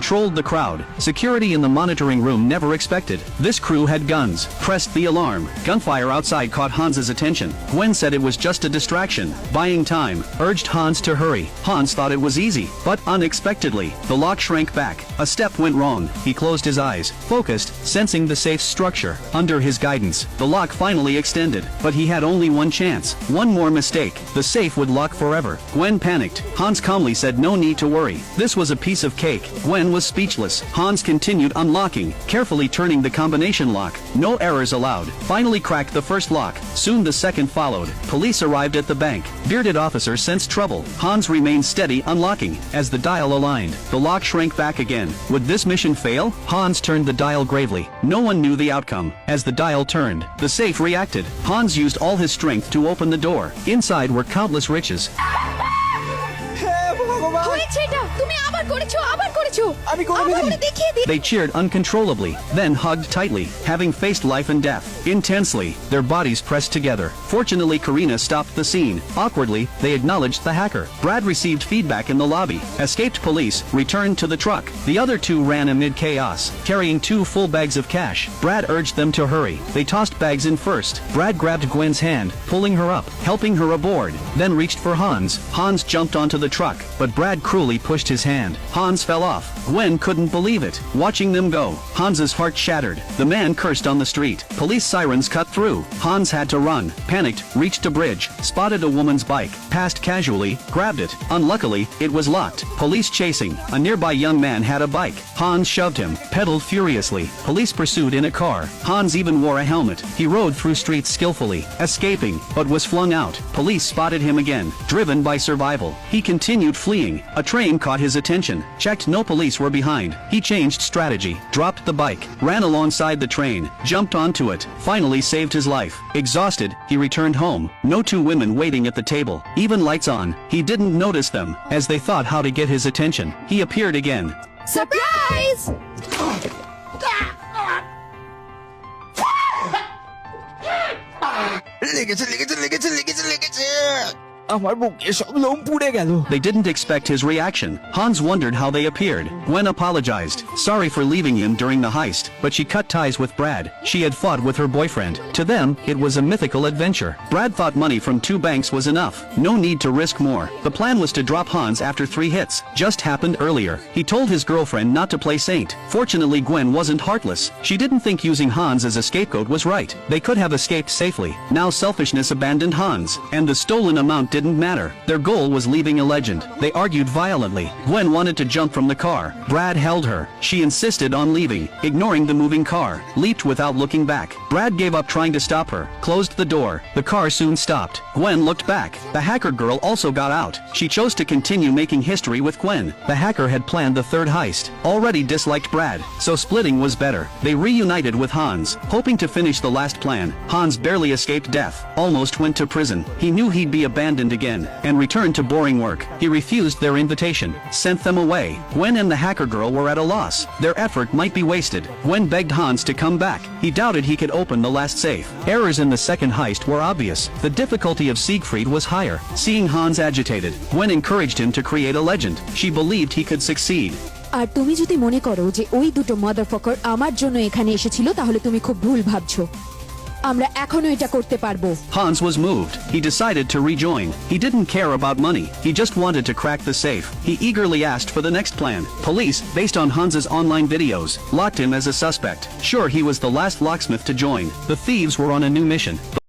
controlled the crowd. Security in the monitoring room never expected. This crew had guns. Pressed the alarm. Gunfire outside caught Hans's attention. Gwen said it was just a distraction. Buying time. Urged Hans to hurry. Hans thought it was easy, but unexpectedly, the lock shrank back. A step went wrong. He closed his eyes, focused, sensing the safe's structure. Under his guidance, the lock finally extended, but he had only one chance. One more mistake. The safe would lock forever. Gwen panicked. Hans calmly said no need to worry. This was a piece of cake. Gwen was speechless. Hans continued unlocking, carefully turning the combination lock. No errors allowed. Finally cracked the first lock. Soon the second followed. Police arrived at the bank. Bearded officer sensed trouble. Hans remained steady unlocking. As the dial aligned, the lock shrank back again. Would this mission fail? Hans turned the dial gravely. No one knew the outcome. As the dial turned, the safe reacted. Hans used all his strength to open the door. Inside were countless riches. They cheered uncontrollably, then hugged tightly, having faced life and death. Intensely, their bodies pressed together. Fortunately, Karina stopped the scene. Awkwardly, they acknowledged the hacker. Brad received feedback in the lobby. Escaped police returned to the truck. The other two ran amid chaos, carrying 2 full bags of cash. Brad urged them to hurry. They tossed bags in first. Brad grabbed Gwen's hand, pulling her up, helping her aboard, then reached for Hans. Hans jumped onto the truck, but Brad cruelly pushed his hand. Hans fell off. Gwen couldn't believe it. Watching them go, Hans's heart shattered. The man cursed on the street. Police sirens cut through. Hans had to run. Panicked, reached a bridge, spotted a woman's bike, passed casually, grabbed it. Unluckily, it was locked. Police chasing. A nearby young man had a bike. Hans shoved him, pedaled furiously. Police pursued in a car. Hans even wore a helmet. He rode through streets skillfully, escaping, but was flung out. Police spotted him again, driven by survival. He continued fleeing. A train caught his attention. Checked no police were behind. He changed strategy, dropped the bike, ran alongside the train, jumped onto it, finally saved his life. Exhausted, he returned home. No 2 women waiting at the table, even lights on. He didn't notice them. As they thought how to get his attention, he appeared again. Surprise! They didn't expect his reaction. Hans wondered how they appeared. Gwen apologized, sorry for leaving him during the heist, but she cut ties with Brad. She had fought with her boyfriend. To them, it was a mythical adventure. Brad thought money from 2 banks was enough. No need to risk more. The plan was to drop Hans after 3 hits. Just happened earlier. He told his girlfriend not to play saint. Fortunately, Gwen wasn't heartless. She didn't think using Hans as a scapegoat was right. They could have escaped safely. Now selfishness abandoned Hans, and the stolen amount didn't matter. Their goal was leaving a legend. They argued violently. Gwen wanted to jump from the car. Brad held her. She insisted on leaving, ignoring the moving car, leaped without looking back. Brad gave up trying to stop her, closed the door. The car soon stopped. Gwen looked back. The hacker girl also got out. She chose to continue making history with Gwen. The hacker had planned the 3rd heist. Already disliked Brad, so splitting was better. They reunited with Hans, hoping to finish the last plan. Hans barely escaped death, almost went to prison. He knew he'd be abandoned again, and returned to boring work. He refused their invitation, sent them away. Gwen and the hacker girl were at a loss. Their effort might be wasted. Gwen begged Hans to come back. He doubted he could open the last safe. Errors in the second heist were obvious. The difficulty of Siegfried was higher. Seeing Hans agitated, Gwen encouraged him to create a legend. She believed he could succeed. আর তুমি যদি মনে করো যে ওই দুটো মাদারফাকার আমার জন্য এখানে এসেছিল তাহলে তুমি খুব ভুল ভাবছো আমরা এখনো এটা করতে পারবো Hans was moved. He decided to rejoin. He didn't care about money. He just wanted to crack the safe. He eagerly asked for the next plan. Police, based on Hans's online videos, locked him as a suspect. Sure, he was the last locksmith to join. The thieves were on a new mission.